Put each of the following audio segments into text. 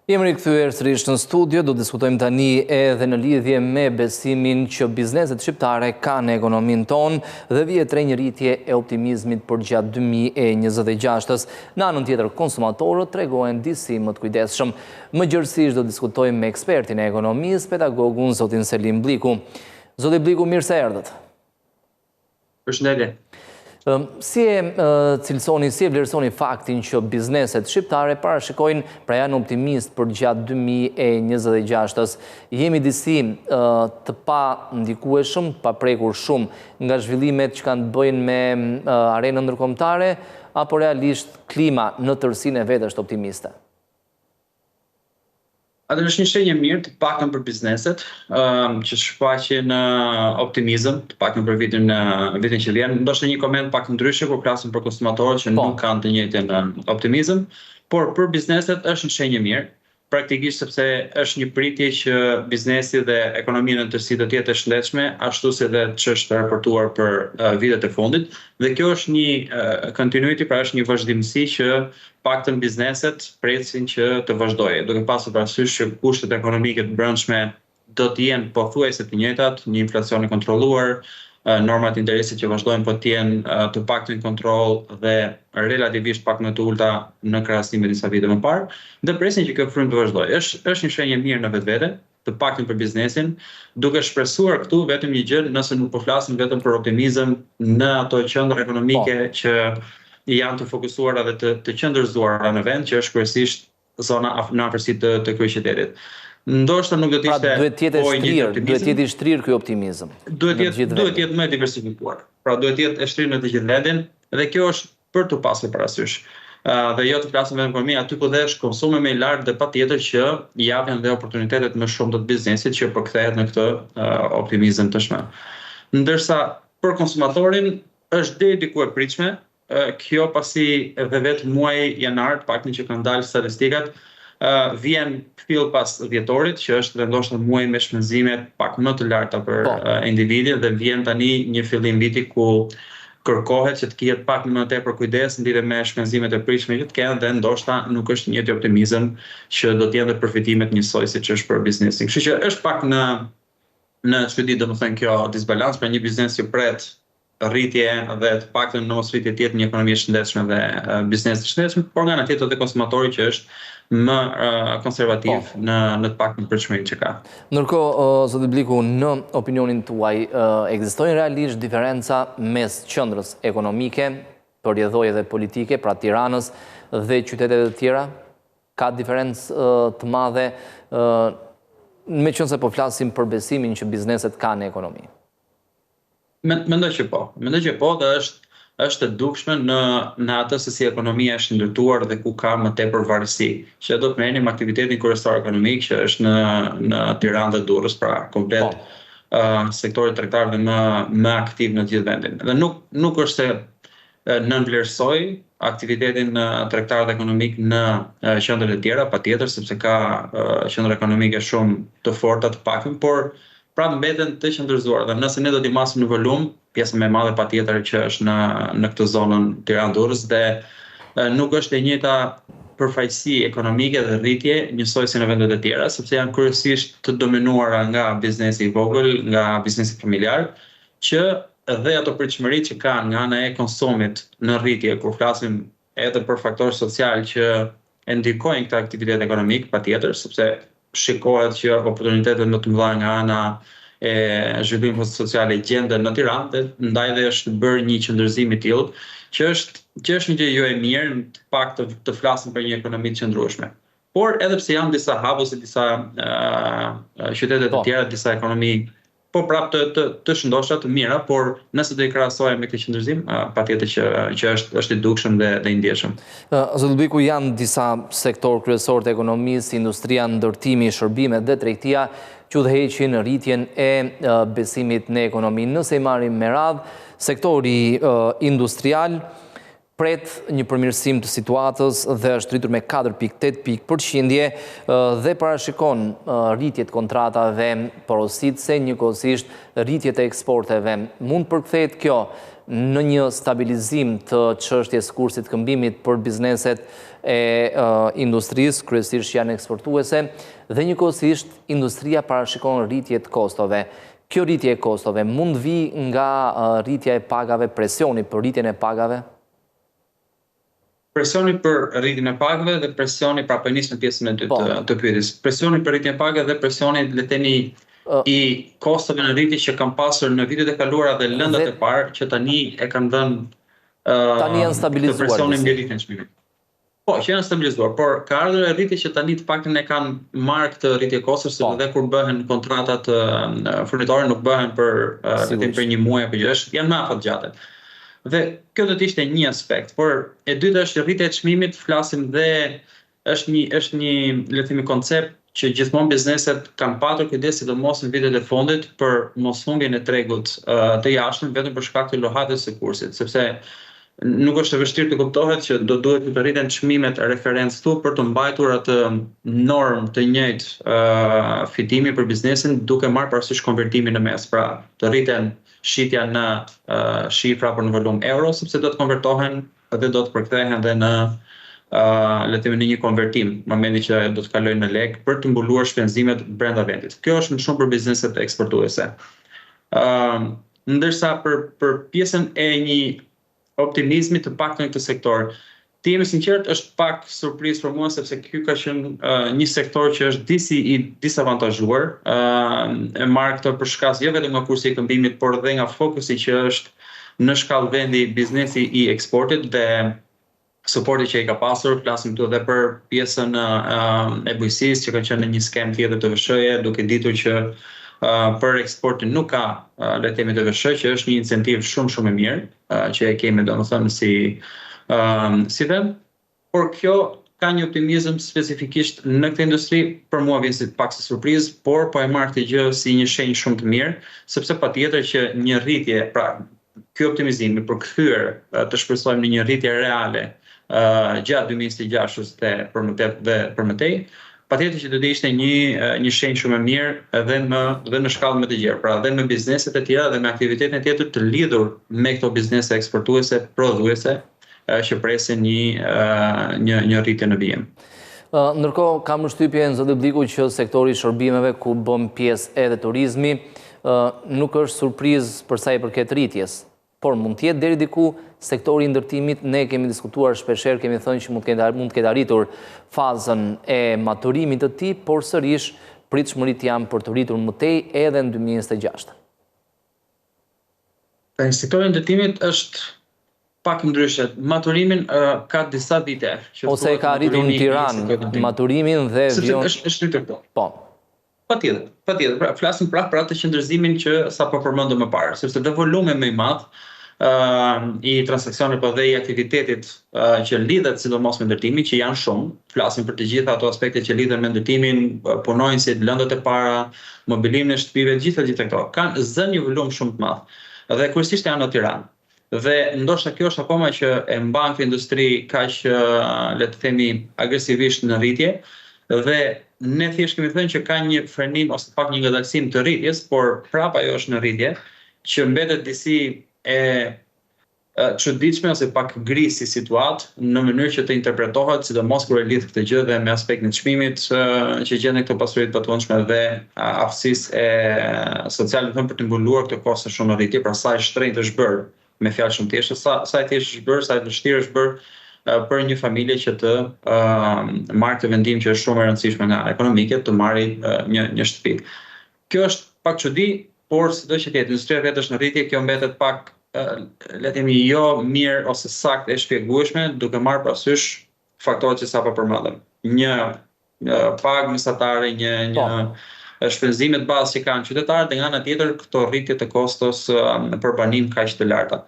Jemi rikthyer sërish në studio, do diskutojmë tani edhe në lidhje me besimin që bizneset shqiptare kanë në ekonominë tonë dhe vjet një rritje e optimizmit për gjatë 2026-ës. Në anën tjetër, konsumatorët tregojnë disi më të kujdesshëm. Më gjërësisht do diskutojmë me ekspertin e ekonomisë, pedagogun zotin Selim Bliku. Zoti Bliku, mirë se erdhët. Përshëndetje. Si e cilësoni, si e vlerësoni faktin që bizneset shqiptare parashikojnë pra janë optimist për gjatë 2026-ës? Jemi disi të pa ndikueshëm, pa prekur shumë nga zhvillimet që kanë të bëjnë me arenën ndërkombëtare, apo realisht klima në tërësinë e vetë është optimiste? Atë është një shenjë e mirë, të paktën për bizneset, që shfaqin optimizëm, të paktën për vitin që vjen. Ndoshta një koment pak ndryshe kur flasim për konsumatorët që nuk kanë të njëjtin optimizëm, por për bizneset është një shenjë e mirë, praktikisht sepse është një pritje që biznesi dhe ekonomia në tërësi do të jetë e shëndetshme, ashtu si edhe ç'është raportuar për vitet e fundit. Dhe kjo është një continuity, pra është një vazhdimësi që paktën bizneset presin që të vazhdojë, duke pasur parasysh që kushtet ekonomike të brendshme do të jenë pothuajse të njëjtat, një inflacion i kontrolluar, normat interesit që vazhdojnë po të jenë të paktën kontroll dhe relativisht pak më të ulta në krahasim me disa vite më parë, dhe presin që kjo frymë të vazhdojë. Është një shenjë e mirë në vetvete, të paktën për biznesin, duke shpresuar këtu vetëm një gjë, nëse nuk po flasim vetëm për optimizëm në ato qendra ekonomike që janë të fokusuara dhe të qëndërzuara në vend, që është kryesisht zona në afërsi të kryeqytetit. Ndoshta nuk do të ishte duhet të jetë i shtrirë ky optimizëm. Duhet të jetë më diversifikuar. Pra duhet të jetë e shtrirë në të gjithë vendin dhe kjo është për të pasur parasysh. Dhe jo të flasim vetëm për ekonomi, aty ku është konsumi më i lartë dhe patjetër që japin dhe oportunitetet më shumë të biznesit që përkthehet në këtë optimizëm tashmë. Ndërsa për konsumatorin është deri diku e pritshme, kjo pasi edhe vetë muaji janar, paktën që kanë dalë statistikat, vjen fill pas dhjetorit, që është dhe ndoshta muaji me shpenzimet pak më të larta për individin, dhe vjen tani një fillim viti ku kërkohet që të ketë pak më tepër kujdes lidhje me shpenzimet e pritshme që të kenë, dhe ndoshta nuk është një njëjtë optimizëm që do të jenë dhe përfitimet njësoj siç është për biznesin. Kështu që është pak në çudi domethënë kjo disbalans për një biznes që pret rritje dhe të paktën në mos rritje të jetë një ekonomi e shëndetshme dhe biznes të shëndetshëm, por nga ana tjetër edhe konsumatori që është më konservativ në të paktën pritshmërinë që ka. Ndërkohë, zoti Bliku, në opinionin tuaj, ekzistojnë realisht diferenca mes qendrës ekonomike, përjedhoj edhe politike, pra Tiranës dhe qytetet e tjera? Ka diferencë të madhe, meqense po flasim për besimin që bizneset kanë në ekonomi? Mendoj që po, dhe është e dukshme në atë se si ekonomia është ndërtuar dhe ku ka më tepër varësi. Që do të merrnim aktivitetin kryesor ekonomik që është në Tiranë dhe Durrës, pra komplet sektori tregtar dhe më aktiv në të gjithë vendin. Dhe nuk është se nënvlerësoj aktivitetin tregtar dhe ekonomik në qendrat e tjera, patjetër, sepse ka qendra ekonomike shumë të forta të paktën, por pra mbeten të qëndërzuar, dhe nëse ne do t'i masim në volum, pjesën më e madhe patjetër që është në këtë zonën Tiranë-Durrës, dhe nuk është e njëjta përfaqësi ekonomike dhe rritje njësoj si në vendet e tjera, sepse janë kryesisht të dominuara nga biznesi i vogël, nga biznesi familjar, që dhe ato pritshmëritë që kanë nga ana e konsumit në rritje, kur flasim edhe për faktorë social që e ndikojnë këtë aktivitet ekonomik, patjetër, sepse shikohet që oportunitetet më të mëdha nga ana e zhvillimit social e gjenden në Tiranë, dhe ndaj dhe është bërë një qëndërzim i tillë që është një gjë jo e mirë, në pak të flasim për një ekonomi të qëndrueshme. Por edhe pse janë disa habo se disa qytete të tjera, disa ekonomi po prapë të shëndoshta, të mira, por nëse do i krahasojmë me këtë qëndërzim, patjetër që është i dukshëm dhe i ndjeshëm. Zoti Bliku, janë disa sektor kryesor të ekonomisë, industria, ndërtimi, shërbimet dhe tregtia, që udhëheqin rritjen e besimit në ekonomi. Nëse i marrim me radhë, sektori industrial pret një përmirësim të situatës dhe është rritur me 4.8% dhe parashikon rritjet kontratave porositëse, njëkohësisht rritjet e eksporteve. Mund përkthehet kjo në një stabilizim të çështjes kursit këmbimit për bizneset e industrisë, kryesisht që janë eksportuese, dhe njëkohësisht industria parashikon rritje të kostove. Kjo rritje e kostove mund vi nga rritja e pagave, presioni për rritjen e pagave? Presioni për rritjen e pagave dhe presioni pra po nis në pjesën e dytë të pyetjes. Presioni për rritjen e pagave dhe presioni le të themi i kostove në rritje që kanë pasur në vitet e kaluara dhe lëndat e parë që tani e kanë dhënë tani janë stabilizuar. Presionin mbi rritjen e çmimit. Po, që janë stabilizuar, por ka ardhur e rritje që tani të paktën e kanë marrë këtë rritje kostës, sepse edhe kur bëhen kontratat furnitore nuk bëhen për një muaj apo gjë, janë më afat gjate. Dhe kjo do të ishte një aspekt, por e dyta është rritja e çmimit, flasim dhe është një le të themi koncept që gjithmonë bizneset kanë patur kujdes sidomos në vitet e fundit për moshumbjen e tregut të jashtëm vetëm për shkak të lohatës së kursit, sepse nuk është e vështirë të kuptohet që do duhet të rriten çmimet referencë këtu për të mbajtur atë normë të njëjtë fitimi për biznesin duke marrë parasysh konvertimin në mes, pra të rriten shitja në shifra për në volum euro, sepse do të konvertohen dhe do të përkthehen dhe në le të themi në një konvertim, momenti që do të kalojnë në lek për të mbuluar shpenzimet brenda vendit. Kjo është më shumë për bizneset eksportuese. Ndërsa për pjesën e një optimizmi të paktën në këtë sektor, të jemi sinqert është pak surprizë për mua sepse ky ka qenë një sektor që është i disavantazhuar, e marr këtë për shkak jo vetëm nga kursi i këmbimit, por edhe nga fokusi që është në shkallë vendi biznesi i eksportit dhe suporti që i ka pasur, flasim këtu edhe për pjesën e bujqësisë që ka qenë në një skem tjetër të VSH-je, duke ditur që për eksportin nuk ka le të themi të VSH, që është një incentiv shumë e mirë që e kemi domethënë si vend, por kjo ka një optimizëm specifikisht në këtë industri, për mua vjen si pak si surprizë, por po e marr këtë gjë si një shenjë shumë të mirë, sepse patjetër që një rritje, pra ky optimizim i përkthyer të shpresojmë në një rritje reale gjatë 2026 dhe për mëtej, patjetër që do të ishte një shenjë shumë e mirë dhe në shkallë më të gjerë, pra dhe me bizneset e tjera dhe me aktivitetin e tjetër të lidhur me këto biznese eksportuese, prodhuese që presin një rritje në vijim. Ndërkohë, kam përshtypje në zoti Bliku që sektori i shërbimeve ku bën pjesë edhe turizmi nuk është surprizë për sa i përket rritjes, por mund të jetë deri diku sektori i ndërtimit. Ne kemi diskutuar shpeshherë, kemi thënë që mund të ketë arritur fazën e maturimit të tij, por sërish pritshmëritë janë për të rritur mëtej edhe në 2026. Sektori i ndërtimit është pak ndryshe. Maturimin ka disa vite. Ose ka arritur në Tiranë maturimin dhe vion. Është rritur këto. Po. Patjetër. Pra, flasim pra për atë qëndërzimin që sapo përmendëm më parë, sepse dhe volumi më i madh i transaksioneve po dhe i aktivitetit që lidhet sidomos me ndërtimin, që janë shumë, flasim për të gjitha ato aspekte që lidhen me ndërtimin, punonjësit, lëndët e para, mobilimin e shtëpive, gjitha këto kanë zënë një volum shumë të madh. Dhe kryesisht janë në Tiranë. Dhe ndoshta kjo është akoma që e mban këtë industri kaq le të themi agresivisht në rritje, dhe ne thjesht kemi thënë që ka një frenim ose pak një ngadalësim të rritjes, por prapa ajo është në rritje, që mbetet disi e çuditshme ose pak gri si situatë në mënyrë që të interpretohet, sidomos kur e lidh këtë gjë dhe me aspektin e çmimit që gjen këto pasuritë patundshme dhe aftësisë e sociale për të mbuluar këto koste shumë në rritje, pra sa e shtrenjtë është bërë me fjalë shumë thjeshtë, sa e thjeshtë është bërë, sa e vështirë është bërë për një familje që të marrë këtë vendim që është shumë e rëndësishme nga ekonomike, të marrë një shtëpi. Kjo është pak çudi, por sido që ketë, industria vetë është në rritje, kjo mbetet pak le të themi jo mirë ose saktë e shpjegueshme, duke marrë parasysh faktorët që sapo përmendëm. Një pagë mesatare, një shpenzimet bazë që kanë qytetarët, dhe nga ana tjetër këto rritje të kostos për banim kaq të larta.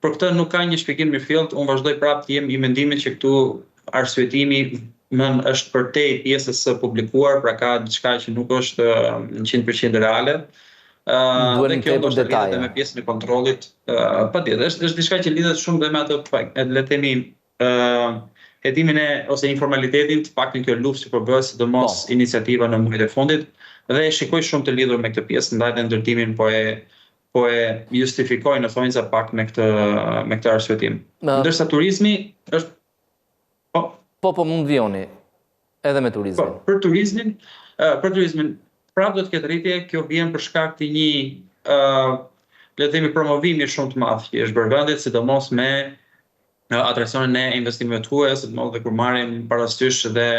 Për këtë nuk ka një shpjegim mirëfillt, unë vazhdoj prapë të jem i mendimit që këtu arsyetimi është përtej pjesës së publikuar, pra ka diçka që nuk është 100% reale. Dhe kjo do të lidhet me pjesën e kontrollit. Patjetër, është diçka që lidhet shumë dhe me atë le të themi hetimin ose informalitetin, të paktën kjo luftë që po bëhet, sidomos iniciativa në muajt e fundit, dhe e shikoj shumë të lidhur me këtë pjesë, ndaj dhe ndërtimin po po e justifikojnë në thonjza pak me këtë arsyetim. Ndërsa turizmi është Po mund vjoni edhe me turizmin. Për turizmin prapë do të ketë rritje, kjo vjen për shkak të një le të themi promovimi shumë të madh që është bërë vendit, sidomos me atraksionin e investimeve të huaja, sidomos dhe kur marrim parasysh dhe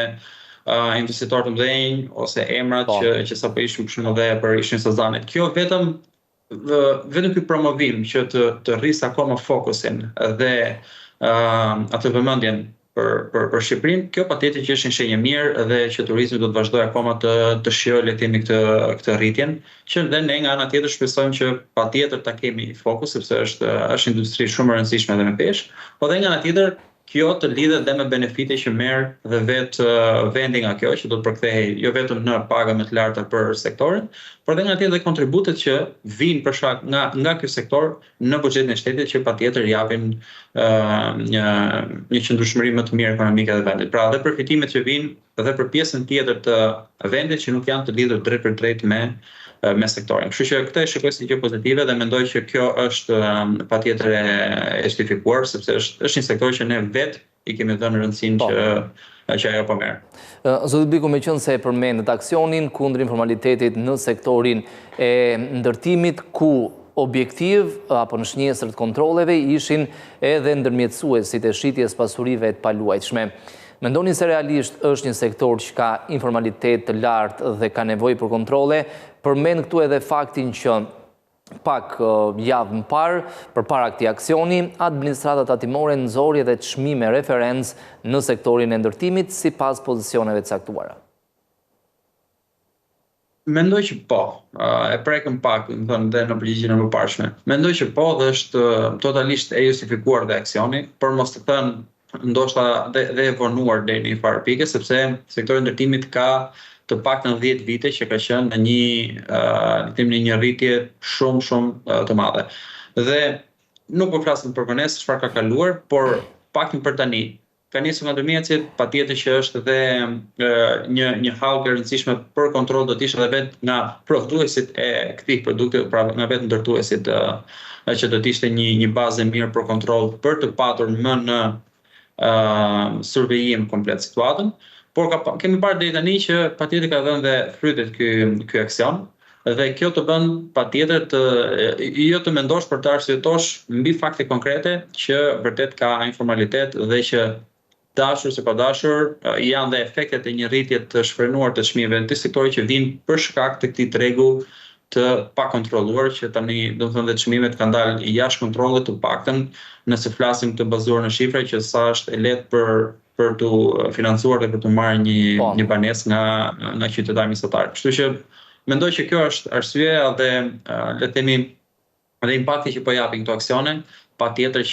investitorë të mëdhenj ose emrat që sapo ishin edhe për ishin sezonit. Kjo vetëm ky promovim që të rrisë akoma fokusin dhe atë vëmendjen për Shqipërinë, kjo patjetër që është një shenjë mirë dhe që turizmi do të vazhdojë akoma të shijojë le të themi këtë rritjen, që dhe ne nga ana tjetër shpresojmë që patjetër ta kemi fokus sepse është industri shumë e rëndësishme edhe me peshë, po dhe nga ana tjetër kjo të lidhet dhe me benefite që merr dhe vetë vendi nga kjo, që do të përkthehej jo vetëm në paga më të larta për sektorin, por edhe nga tjetër dhe kontributet që vijnë për shkak nga ky sektor në buxhetin e shtetit që patjetër japin një qëndrueshmëri më të mirë ekonomike të vendit. Pra edhe përfitimet që vijnë edhe për pjesën tjetër të vendit që nuk janë të lidhur drejt për drejt me sektorin. Kështu që këtë e shikoj si gjë pozitive dhe mendoj që kjo është patjetër e justifikuar sepse është një sektor që ne vetë i kemi dhënë rëndësinë që ajo po merr. Zoti Bliku, meqense e përmendet aksionin kundër informalitetit në sektorin e ndërtimit, ku objektiv apo në shnjesër të kontrolleve ishin edhe ndërmjetësuesit e shitjes pasurive të paluajtshme. Mendoni se realisht është një sektor që ka informalitet të lartë dhe ka nevojë për kontrolle? Përmend këtu edhe faktin që pak javë më parë, përpara këtij aksioni, administrata tatimore nxori edhe çmime referencë në sektorin e ndërtimit sipas pozicioneve të caktuara. Mendoj që po, e prekëm pak, më thënë dhe në përgjigjen e mëparshme. Mendoj që po dhe është totalisht e justifikuar dhe aksioni, për mos të thënë ndoshta dhe e vonuar deri në një farë pike, sepse sektori i ndërtimit ka të paktën 10 vite që ka qenë në një rritje shumë të madhe. Dhe nuk po flasim për vonesë çfarë ka kaluar, por paktën për tani. Ka nisur nga ndërmjetësit, patjetër që është edhe një hallë e rëndësishme për kontroll do të ishte edhe vetë nga prodhuesit e këtij produkti, pra nga vetë ndërtuesit që do të ishte një bazë mirë për kontroll për të patur më në survejim komplet situatën, por kemi parë deri tani që patjetër ka dhënë dhe frytet ky aksion dhe kjo të bën patjetër jo të mendosh për të arsyetosh mbi fakte konkrete që vërtet ka informalitet dhe që dashur se pa dashur janë dhe efektet e një rritje të shfrenuar të çmimeve në sektorin që vijnë për shkak të këtij tregu të pakontrolluar që tani do të thënë dhe çmimet kanë dalë jashtë kontrollit të paktën nëse flasim të bazuar në shifra që sa është e lehtë për të financuar dhe për të marrë një banesë nga qytetarët mesatar. Kështu që mendoj që kjo është arsyeja dhe le të themi dhe impakti që po japin këto aksione, patjetër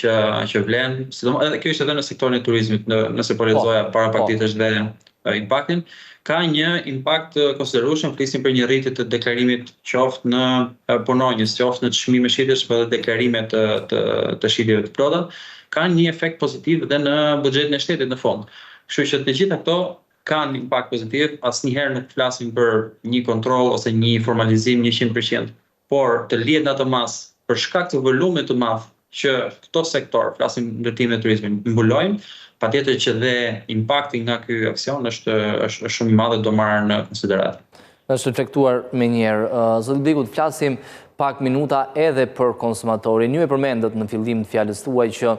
që vlen, sidomos edhe kjo ishte edhe në sektorin e turizmit, nëse po lexoja para pak ditësh dhe impaktin, ka një impakt konsiderueshëm, flisim për një rritje të deklarimit qoftë në punonjës, qoftë në çmime shitjesh, por edhe deklarime të shitjeve të plota, kanë një efekt pozitiv edhe në buxhetin e shtetit në fond. Kështu që të gjitha këto kanë impakt pozitiv, asnjëherë nuk flasim për një kontroll ose një formalizim 100%, por të lihet në atë mas për shkak të volumit të madh që këto sektor, flasim ndërtimin e turizmit, mbulojnë, patjetër që dhe impakti nga ky aksion është shumë i madh dhe do marrë në konsiderat. Është reflektuar me njerë. Zoti Bliku, të flasim pak minuta edhe për konsumatorin. Ju e përmendët në fillim të fjalës tuaj që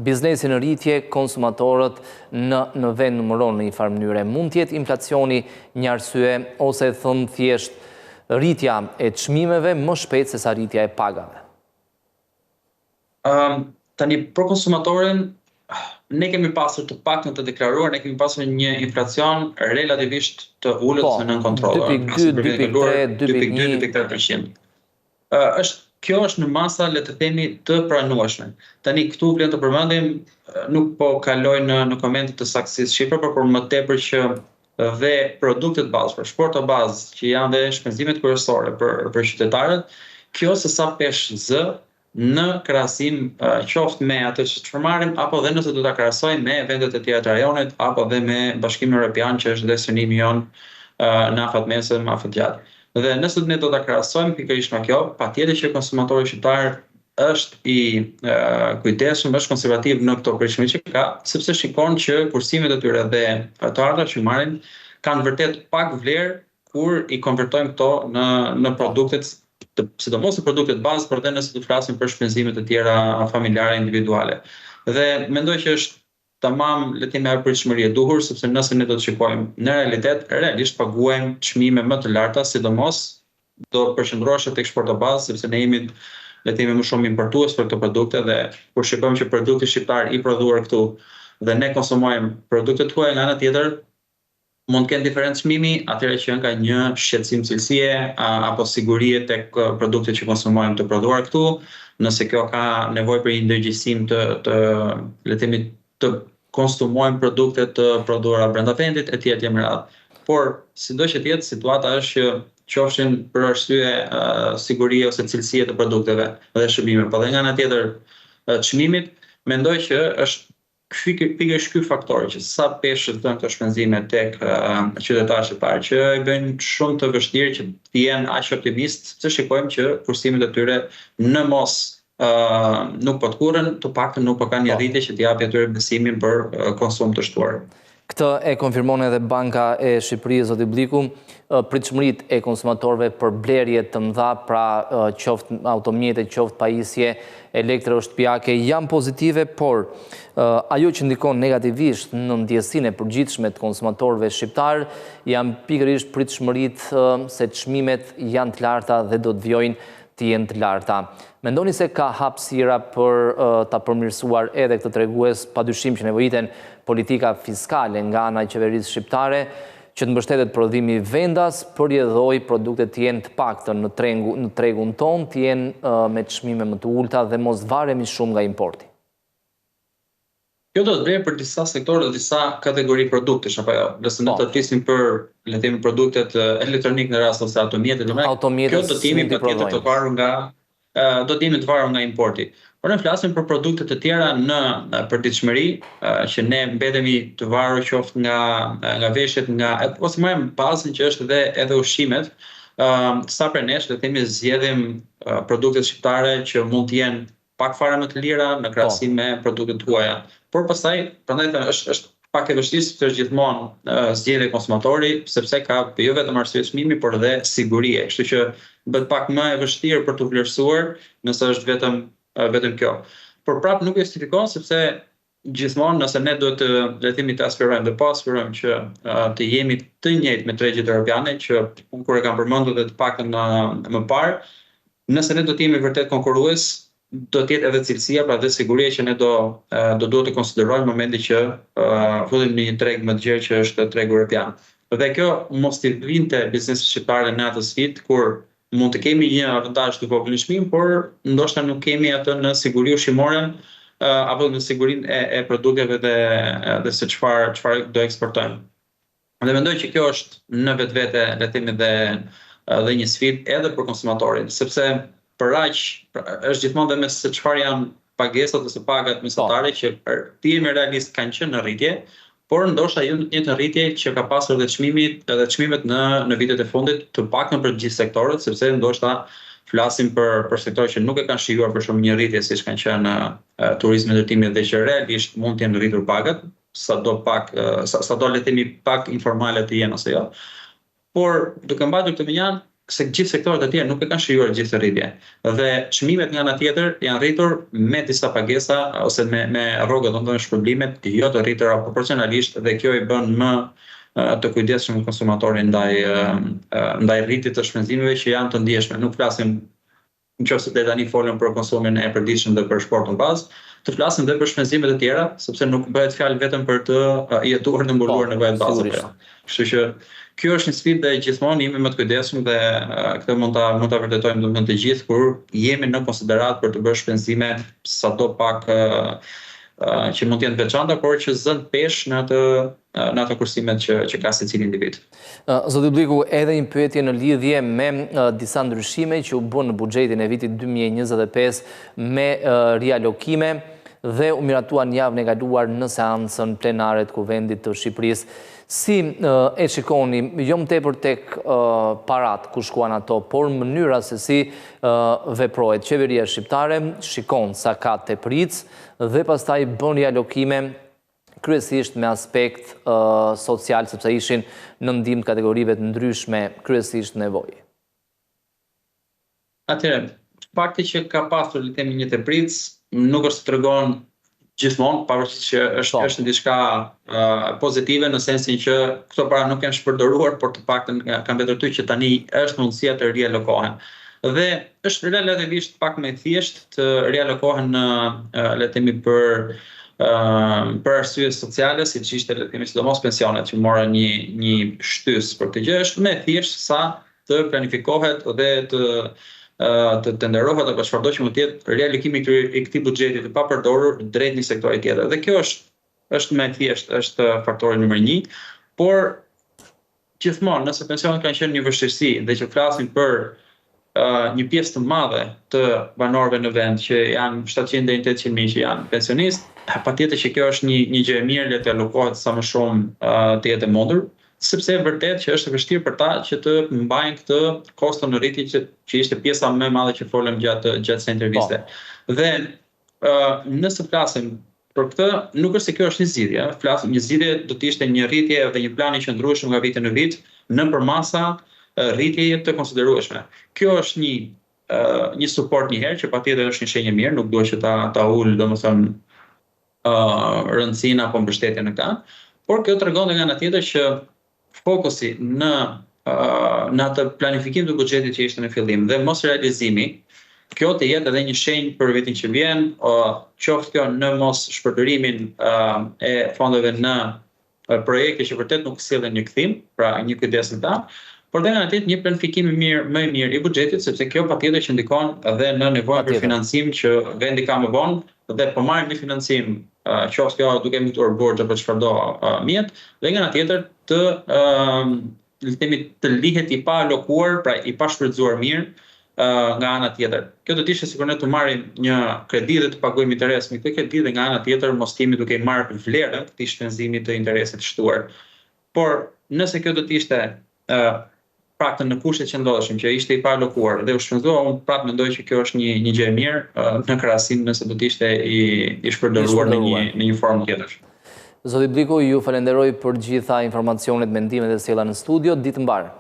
biznesi në rritje, konsumatorët në vend numëron në një farë mënyre. Mund të jetë inflacioni një arsye ose thënë thjesht rritja e çmimeve më shpejt se sa rritja e pagave? Tani për konsumatorin ne kemi pasur të paktën të deklaruar, ne kemi pasur një inflacion relativisht të ulët ose nën kontroll. 2.2, 2.3%. Kjo është në masa, le të themi, të pranueshme. Tani këtu vlen të përmendim, nuk po kaloj në komente të saktësisë shifra, por më tepër që dhe produktet bazë, për shporta bazë, që janë dhe shpenzimet kryesore për qytetarët, kjo se sa peshë zë në krahasim qoftë me atë që marrim apo dhe nëse do ta krahasojmë me vendet e tjera të rajonit apo dhe me Bashkimin Evropian që është dhe synimi jon në afat mesëm, afat gjatë. Dhe nëse ne do ta krahasojmë pikërisht me kjo, patjetër që konsumatori shqiptar është i kujdesshëm, është konservativ në këto pritshmëri që ka, sepse shikon që kursimet e tyre dhe të ardhurat që marrin kanë vërtet pak vlerë kur i konvertojmë këto në produktet, sidomos në produktet bazë, por edhe nëse do flasim për shpenzimet e tjera familjare individuale. Dhe mendoj që është tamam le të themi ajo pritshmëri e duhur, sepse nëse ne do të shikojmë në realitet, realisht paguajmë çmime më të larta, sidomos do përqendrohesh tek eksporta bazë, sepse ne jemi le të themi më shumë importues për këto produkte dhe kur shikojmë që produkti shqiptar i prodhuar këtu dhe ne konsumojmë produktet tuaja nga ana tjetër, mund të kenë diferencë çmimi, atëherë që ka një shqetësim cilësie apo sigurie tek produktet që konsumojmë të prodhuar këtu, nëse kjo ka nevojë për një ndërgjegjësim të le të themi të konsumojmë produkte të prodhuara brenda vendit etj etj me radhë. Por sido që të jetë, situata është që qofshin për arsye sigurie ose cilësie të produkteve dhe shërbimeve. Po dhe nga ana tjetër çmimit, mendoj që është pikërisht ky faktor që sa peshë të këto shpenzime tek qytetarët shqiptar që i bëjnë shumë të vështirë që të jenë aq optimist, se shikojmë që kursimet e tyre në mos nuk po të kurrën, të paktën nuk po kanë një rritje që t'i japë atyre besimin për konsum të shtuar. Këtë e konfirmon edhe Banka e Shqipërisë, zoti Bliku, pritshmëritë e konsumatorëve për blerje të mëdha, pra qoftë automjete, qoftë pajisje elektroshtëpiake janë pozitive, por ajo që ndikon negativisht në ndjesinë e përgjithshme të konsumatorëve shqiptar janë pikërisht pritshmëritë se çmimet janë të larta dhe do të vijojnë të jenë të larta. Mendoni se ka hapësira për ta përmirësuar edhe këtë tregues, padyshim që nevojiten politika fiskale nga ana e qeverisë shqiptare që të mbështetet prodhimi vendas, përjedhoj produktet të jenë të paktën në tregun ton, të jenë me çmime më të ulta dhe mos varemi shumë nga importi. Kjo do të bëjë për disa sektorë dhe disa kategori produktesh apo jo. Nëse ne të flisim për le të themi produktet elektronik në rast ose automjete, kjo do të jemi patjetër të varur nga importi. Por ne flasim për produkte të tjera në përditshmëri që ne mbetemi të varur qoftë nga veshjet, ose më bazën që është edhe ushqimet. Sa për nesh, le të themi zgjedhim produktet shqiptare që mund të jenë pak fare më të lira në krahasim me produktet tuaja. Por pastaj, prandaj është pak e vështirë sepse është gjithmonë zgjedhje e konsumatori, sepse ka jo vetëm arsye çmimi, por edhe sigurie. Kështu që bëhet pak më e vështirë për të vlerësuar nëse është vetëm kjo. Por prapë nuk justifikon sepse gjithmonë nëse ne duhet të le të themi të aspirojmë dhe po aspirojmë që të jemi të njëjtë me tregjet europiane, që unë kur e kam përmendur dhe të paktën më parë, nëse ne do të jemi vërtet konkurrues, do të jetë edhe cilësia, pra dhe siguria që ne do duhet të konsiderojmë në momentin që futem në një treg më të gjerë që është tregu europian. Dhe kjo mos t'i vinte biznesit shqiptar në atë sfidë kur mund të kemi një avantazh të vogël në çmim, por ndoshta nuk kemi atë në siguri ushqimore apo në sigurinë e produkteve dhe se çfarë do eksportojmë. Dhe mendoj që kjo është në vetvete le të themi dhe një sfidë edhe për konsumatorin, sepse për aq është gjithmonë dhe me se çfarë janë pagesat ose pagat mesatare që ti jemi realist kanë qenë në rritje, por ndoshta jo në një rritje që ka pasur edhe çmimet në vitet e fundit, të paktën për të gjithë sektorët, sepse ndoshta flasim për sektorë që nuk e kanë shijuar për shumë një rritje siç kanë qenë turizmi, ndërtimi dhe që realisht mund të jenë rritur pagat, sado le të themi pak informale të jenë ose jo. Por duke mbajtur këtë menjan, se gjithë sektorët e tjerë nuk e kanë shijuar gjithë të rritje. Dhe çmimet nga ana tjetër janë rritur me disa pagesa ose me rroga domethënë shpërblimet jo të rritura proporcionalisht, dhe kjo i bën më të kujdesshëm konsumatorin ndaj rritjes të shpenzimeve që janë të ndjeshme. Nuk flasim nëse deri tani folëm për konsumin e përditshëm dhe për sportin bazë, të flasim edhe për shpenzimet e tjera, sepse nuk bëhet fjalë vetëm për të jetuar dhe mbuluar nevojat bazike. Kështu që kjo është një sfidë dhe gjithmonë jemi më të kujdesshëm dhe këtë mund ta vërtetojmë domethënë të gjithë kur jemi në konsiderat për të bërë shpenzime sado pak që mund të jenë të veçanta, por që zën pesh në ato kursimet që ka secili individ. Zoti Bliku, edhe një pyetje në lidhje me disa ndryshime që u bën në buxhetin e vitit 2025 me rialokime dhe u miratuan javën e kaluar në seancën plenare të Kuvendit të Shqipërisë. Si e shikoni, jo më tepër tek parat ku shkuan ato, por mënyra se si veprohet qeveria shqiptare, shikon sa ka tepric dhe pastaj bën rialokime kryesisht me aspekt social, sepse ishin në ndihmë kategorive të ndryshme, kryesisht nevojë. Atëherë, fakti që ka pasur le të themi një tepric nuk është tregon gjithmonë, pavarësisht që është diçka pozitive në sensin që këto para nuk janë shpërdoruar, por të paktën kanë mbetur ty që tani është mundësia të rialokohen. Dhe është relativisht pak më thjesht të rialokohen le të themi për arsye sociale, siç ishte le të themi sidomos pensionet që morën një shtys për këtë gjë, është më thjesht sa të planifikohet dhe të nderohet apo çfarëdo që mund të jetë realokimi i këtij buxheti të papërdorur drejt një sektori tjetër. Dhe kjo është më thjesht, është faktori numër 1, por gjithmonë nëse pensionet kanë qenë një vështirësi dhe që flasim për një pjesë të madhe të banorëve në vend që janë 700 deri në 800.000 që janë pensionistë, patjetër që kjo është një gjë e mirë, le të alokohet sa më shumë të jetë e mundur, sepse e vërtet që është e vështirë për ta që të mbajnë këtë koston në rritje që ishte pjesa më e madhe që folëm gjatë kësaj interviste. Dhe nëse flasim për këtë, nuk është se kjo është një zgjidhje, flasim një zgjidhje do të ishte një rritje dhe një plan i qëndrueshëm nga viti në vit nëpër masa rritje të konsiderueshme. Kjo është një suport një herë që patjetër është një shenjë mirë, nuk duhet që ta ul domethënë rëndësinë apo mbështetjen në këtë, por kjo tregon nga ana tjetër që fokusi në atë planifikim të buxhetit që ishte në fillim dhe mos realizimi, kjo të jetë edhe një shenjë për vitin që vjen, qoftë kjo në mos shpërdorimin e fondeve në projekte që vërtet nuk sillen një kthim, pra një kujdes në ta, por dhe nga ana tjetër një planifikim më i mirë i buxhetit, sepse kjo patjetër që ndikon edhe në nevojën për financim që vendi ka më vonë dhe po marrin një financim, qoftë kjo duke emituar borxhe apo çfarëdo mjet, dhe nga ana tjetër të lihet i pa alokuar, pra i pa shfrytzuar mirë nga ana tjetër. Kjo do të ishte sikur ne të marrim një kredi dhe të paguajmë interes me këtë kredi dhe nga ana tjetër mos timi duke marrë vlerën të këtij shpenzimi të interesit shtuar. Por nëse kjo do të ishte praktën në kushtet që ndodheshim, që ishte i pa alokuar dhe u shpenzua, unë prapë mendoj që kjo është një gjë e mirë në krahasim nëse do të ishte i shpërdoruar në një formë tjetër. Zoti Bliku, ju falenderoj për gjitha informacionet, mendimet e sjella në studio. Ditë mbarë.